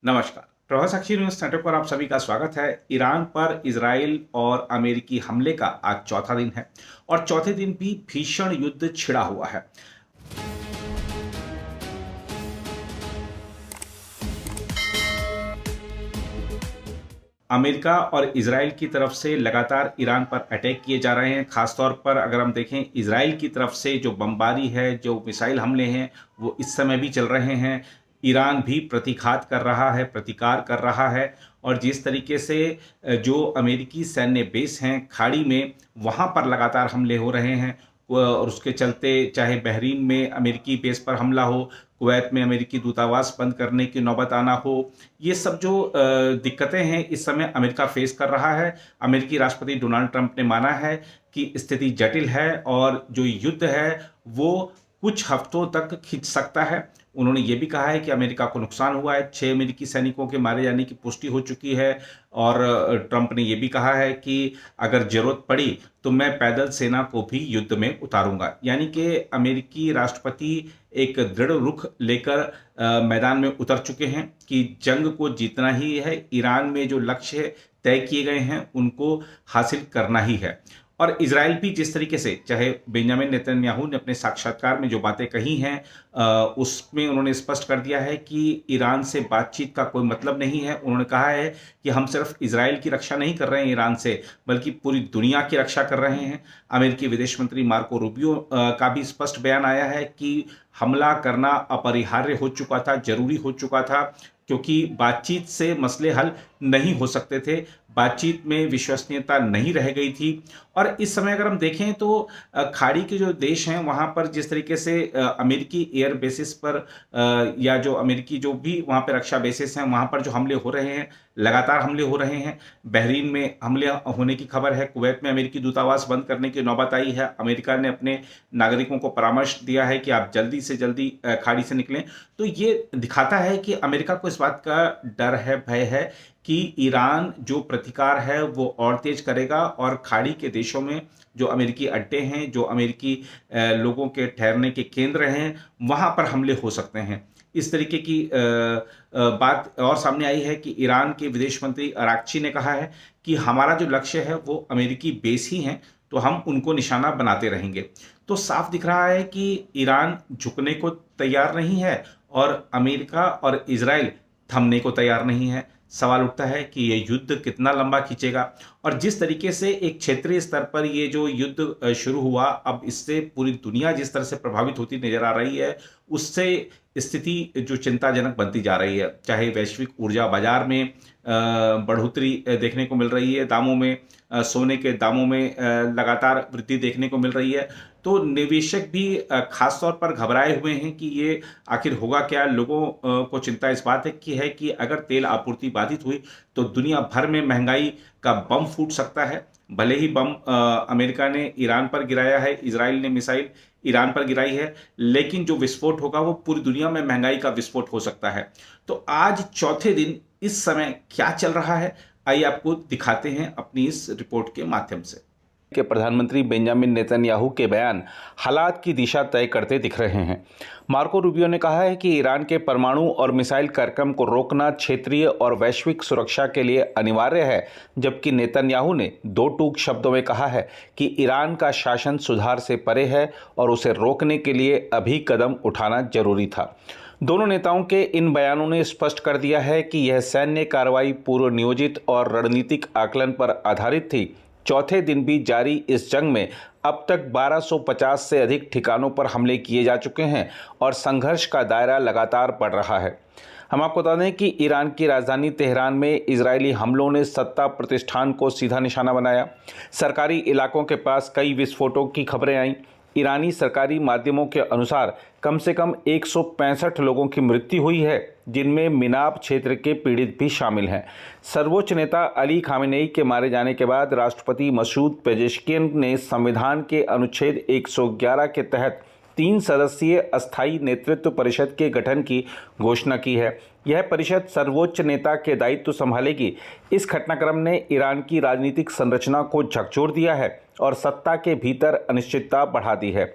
नमस्कार। प्रभात साक्षी news network पर आप सभी का स्वागत है। ईरान पर इजराइल और अमेरिकी हमले का आज चौथा दिन है और चौथे दिन भी भीषण युद्ध छिड़ा हुआ है। अमेरिका और इजराइल की तरफ से लगातार ईरान पर अटैक किए जा रहे हैं। खासतौर पर अगर हम देखें, इजराइल की तरफ से जो बमबारी है, जो मिसाइल हमले हैं, वो इस समय भी चल रहे हैं। ईरान भी प्रतिघात कर रहा है, प्रतिकार कर रहा है और जिस तरीके से जो अमेरिकी सैन्य बेस हैं खाड़ी में, वहाँ पर लगातार हमले हो रहे हैं और उसके चलते चाहे बहरीन में अमेरिकी बेस पर हमला हो, कुवैत में अमेरिकी दूतावास बंद करने की नौबत आना हो, ये सब जो दिक्कतें हैं इस समय अमेरिका फेस कर रहा है। अमेरिकी राष्ट्रपति डोनाल्ड ट्रंप ने माना है कि स्थिति जटिल है और जो युद्ध है वो कुछ हफ्तों तक खिंच सकता है। उन्होंने ये भी कहा है कि अमेरिका को नुकसान हुआ है, 6 अमेरिकी सैनिकों के मारे जाने की पुष्टि हो चुकी है और ट्रंप ने ये भी कहा है कि अगर जरूरत पड़ी तो मैं पैदल सेना को भी युद्ध में उतारूंगा। यानी कि अमेरिकी राष्ट्रपति एक दृढ़ रुख लेकर मैदान में उतर चुके हैं कि जंग को जीतना ही है, ईरान में जो लक्ष्य तय किए गए हैं उनको हासिल करना ही है। और इजराइल भी जिस तरीके से, चाहे बेंजामिन नेतन्याहू ने अपने साक्षात्कार में जो बातें कही हैं उसमें उन्होंने स्पष्ट कर दिया है कि ईरान से बातचीत का कोई मतलब नहीं है। उन्होंने कहा है कि हम सिर्फ इजराइल की रक्षा नहीं कर रहे हैं ईरान से, बल्कि पूरी दुनिया की रक्षा कर रहे हैं। अमेरिकी विदेश मंत्री मार्को रूबियो का भी स्पष्ट बयान आया है कि हमला करना अपरिहार्य हो चुका था, जरूरी हो चुका था, क्योंकि बातचीत से मसले हल नहीं हो सकते थे, बातचीत में विश्वसनीयता नहीं रह गई थी। और इस समय अगर हम देखें तो खाड़ी के जो देश हैं वहाँ पर जिस तरीके से अमेरिकी एयर बेसिस पर या जो अमेरिकी जो भी वहाँ पर रक्षा बेसिस हैं वहाँ पर जो हमले हो रहे हैं, लगातार हमले हो रहे हैं। बहरीन में हमले होने की खबर है, कुवैत में अमेरिकी दूतावास बंद करने की नौबत आई है। अमेरिका ने अपने नागरिकों को परामर्श दिया है कि आप जल्दी से जल्दी खाड़ी से निकलें। तो ये दिखाता है कि अमेरिका को इस बात का डर है, भय है कि ईरान जो प्रतिकार है वो और तेज करेगा और खाड़ी के देशों में जो अमेरिकी अड्डे हैं, जो अमेरिकी लोगों के ठहरने के केंद्र हैं, वहाँ पर हमले हो सकते हैं। इस तरीके की बात और सामने आई है कि ईरान के विदेश मंत्री अराक्ची ने कहा है कि हमारा जो लक्ष्य है वो अमेरिकी बेस ही हैं, तो हम उनको निशाना बनाते रहेंगे। तो साफ दिख रहा है कि ईरान झुकने को तैयार नहीं है और अमेरिका और इजराइल थमने को तैयार नहीं है। सवाल उठता है कि ये युद्ध कितना लंबा खींचेगा और जिस तरीके से एक क्षेत्रीय स्तर पर ये जो युद्ध शुरू हुआ, अब इससे पूरी दुनिया जिस तरह से प्रभावित होती नजर आ रही है, उससे स्थिति जो चिंताजनक बनती जा रही है। चाहे वैश्विक ऊर्जा बाजार में बढ़ोतरी देखने को मिल रही है, दामों में, सोने के दामों में लगातार वृद्धि देखने को मिल रही है, तो निवेशक भी खास तौर पर घबराए हुए हैं कि ये आखिर होगा क्या। लोगों को चिंता इस बात है कि अगर तेल आपूर्ति बाधित हुई तो दुनिया भर में महंगाई का बम फूट सकता है। भले ही बम अमेरिका ने ईरान पर गिराया है, इजराइल ने मिसाइल ईरान पर गिराई है, लेकिन जो विस्फोट होगा वो पूरी दुनिया में महंगाई का विस्फोट हो सकता है। तो आज चौथे दिन इस समय क्या चल रहा है, आइए आपको दिखाते हैं अपनी इस रिपोर्ट के माध्यम से। के प्रधानमंत्री बेंजामिन नेतन्याहू के बयान हालात की दिशा तय करते दिख रहे हैं। मार्को रूबियो ने कहा है कि ईरान के परमाणु और मिसाइल कार्यक्रम को रोकना क्षेत्रीय और वैश्विक सुरक्षा के लिए अनिवार्य है, जबकि नेतन्याहू ने दो टूक शब्दों में कहा है कि ईरान का शासन सुधार से परे है और उसे रोकने के लिए अभी कदम उठाना जरूरी था। दोनों नेताओं के इन बयानों ने स्पष्ट कर दिया है कि यह सैन्य कार्रवाई पूर्व नियोजित और रणनीतिक आकलन पर आधारित थी। चौथे दिन भी जारी इस जंग में अब तक 1250 से अधिक ठिकानों पर हमले किए जा चुके हैं और संघर्ष का दायरा लगातार बढ़ रहा है। हम आपको बता दें कि ईरान की राजधानी तेहरान में इजरायली हमलों ने सत्ता प्रतिष्ठान को सीधा निशाना बनाया। सरकारी इलाकों के पास कई विस्फोटों की खबरें आईं। ईरानी सरकारी माध्यमों के अनुसार कम से कम 165 लोगों की मृत्यु हुई है, जिनमें मिनाब क्षेत्र के पीड़ित भी शामिल हैं। सर्वोच्च नेता अली खामेनेई के मारे जाने के बाद राष्ट्रपति मसूद पेजेश्कियन ने संविधान के अनुच्छेद 111 के तहत 3 सदस्यीय अस्थायी नेतृत्व परिषद के गठन की घोषणा की है। यह परिषद सर्वोच्च नेता के दायित्व संभालेगी। इस घटनाक्रम ने ईरान की राजनीतिक संरचना को झकझोर दिया है और सत्ता के भीतर अनिश्चितता बढ़ा दी है।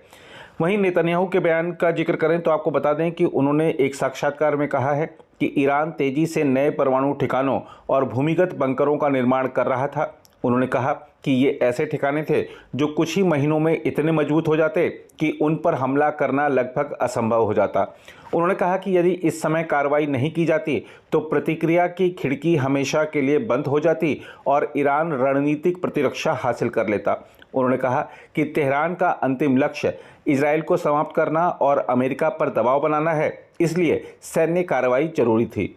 वहीं नेतन्याहू के बयान का जिक्र करें तो आपको बता दें कि उन्होंने एक साक्षात्कार में कहा है कि ईरान तेजी से नए परमाणु ठिकानों और भूमिगत बंकरों का निर्माण कर रहा था। उन्होंने कहा कि ये ऐसे ठिकाने थे जो कुछ ही महीनों में इतने मजबूत हो जाते कि उन पर हमला करना लगभग असंभव हो जाता। उन्होंने कहा कि यदि इस समय कार्रवाई नहीं की जाती तो प्रतिक्रिया की खिड़की हमेशा के लिए बंद हो जाती और ईरान रणनीतिक प्रतिरक्षा हासिल कर लेता। उन्होंने कहा कि तेहरान का अंतिम लक्ष्य इजराइल को समाप्त करना और अमेरिका पर दबाव बनाना है, इसलिए सैन्य कार्रवाई जरूरी थी।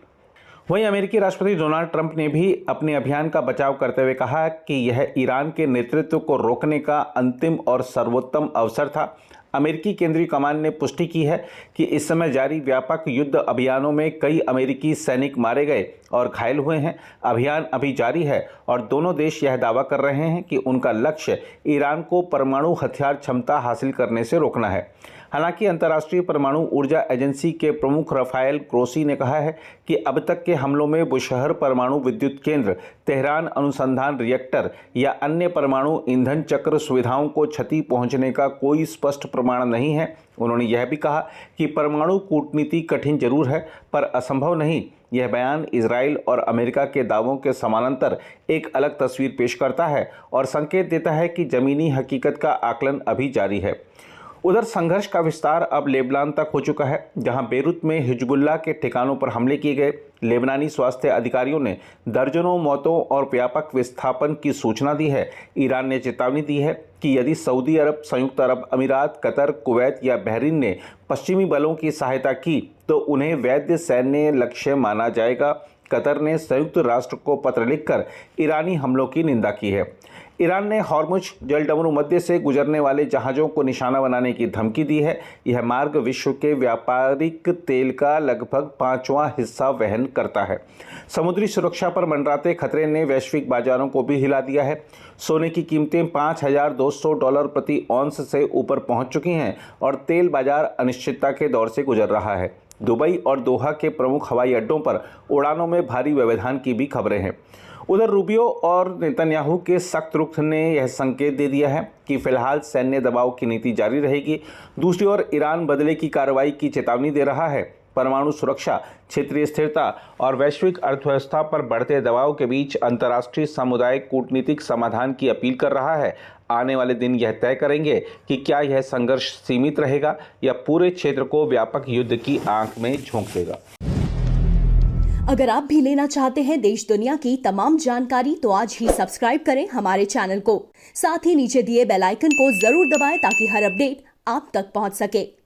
वहीं अमेरिकी राष्ट्रपति डोनाल्ड ट्रंप ने भी अपने अभियान का बचाव करते हुए कहा कि यह ईरान के नेतृत्व को रोकने का अंतिम और सर्वोत्तम अवसर था। अमेरिकी केंद्रीय कमान ने पुष्टि की है कि इस समय जारी व्यापक युद्ध अभियानों में कई अमेरिकी सैनिक मारे गए और घायल हुए हैं। अभियान अभी जारी है और दोनों देश यह दावा कर रहे हैं कि उनका लक्ष्य ईरान को परमाणु हथियार क्षमता हासिल करने से रोकना है। हालांकि अंतर्राष्ट्रीय परमाणु ऊर्जा एजेंसी के प्रमुख राफेल ग्रोसी ने कहा है कि अब तक के हमलों में बुशहर परमाणु विद्युत केंद्र, तेहरान अनुसंधान रिएक्टर या अन्य परमाणु ईंधन चक्र सुविधाओं को क्षति पहुंचने का कोई स्पष्ट प्रमाण नहीं है। उन्होंने यह भी कहा कि परमाणु कूटनीति कठिन जरूर है पर असंभव नहीं। यह बयान इजराइल और अमेरिका के दावों के समानांतर एक अलग तस्वीर पेश करता है और संकेत देता है कि जमीनी हकीकत का आकलन अभी जारी है। उधर संघर्ष का विस्तार अब लेबनान तक हो चुका है, जहां बेरूत में हिजबुल्लाह के ठिकानों पर हमले किए गए। लेबनानी स्वास्थ्य अधिकारियों ने दर्जनों मौतों और व्यापक विस्थापन की सूचना दी है। ईरान ने चेतावनी दी है कि यदि सऊदी अरब, संयुक्त अरब अमीरात, कतर, कुवैत या बहरीन ने पश्चिमी बलों की सहायता की तो उन्हें वैध सैन्य लक्ष्य माना जाएगा। कतर ने संयुक्त राष्ट्र को पत्र लिखकर ईरानी हमलों की निंदा की है। ईरान ने हॉर्मुज जलडमरू मध्य से गुजरने वाले जहाज़ों को निशाना बनाने की धमकी दी है। यह मार्ग विश्व के व्यापारिक तेल का लगभग 5वां हिस्सा वहन करता है। समुद्री सुरक्षा पर मंडराते खतरे ने वैश्विक बाजारों को भी हिला दिया है। सोने की कीमतें $5,200 प्रति औंस से ऊपर पहुंच चुकी हैं और तेल बाजार अनिश्चितता के दौर से गुजर रहा है। दुबई और दोहा के प्रमुख हवाई अड्डों पर उड़ानों में भारी व्यवधान की भी खबरें हैं। उधर रूबियो और नेतन्याहू के सख्त रुख ने यह संकेत दे दिया है कि फिलहाल सैन्य दबाव की नीति जारी रहेगी। दूसरी ओर ईरान बदले की कार्रवाई की चेतावनी दे रहा है। परमाणु सुरक्षा, क्षेत्रीय स्थिरता और वैश्विक अर्थव्यवस्था पर बढ़ते दबाव के बीच अंतर्राष्ट्रीय समुदाय कूटनीतिक समाधान की अपील कर रहा है। आने वाले दिन यह तय करेंगे कि क्या यह संघर्ष सीमित रहेगा या पूरे क्षेत्र को व्यापक युद्ध की आंख में झोंक देगा। अगर आप भी लेना चाहते हैं देश दुनिया की तमाम जानकारी तो आज ही सब्सक्राइब करें हमारे चैनल को। साथ ही नीचे दिए बेल आइकन को जरूर दबाएं ताकि हर अपडेट आप तक पहुंच सके।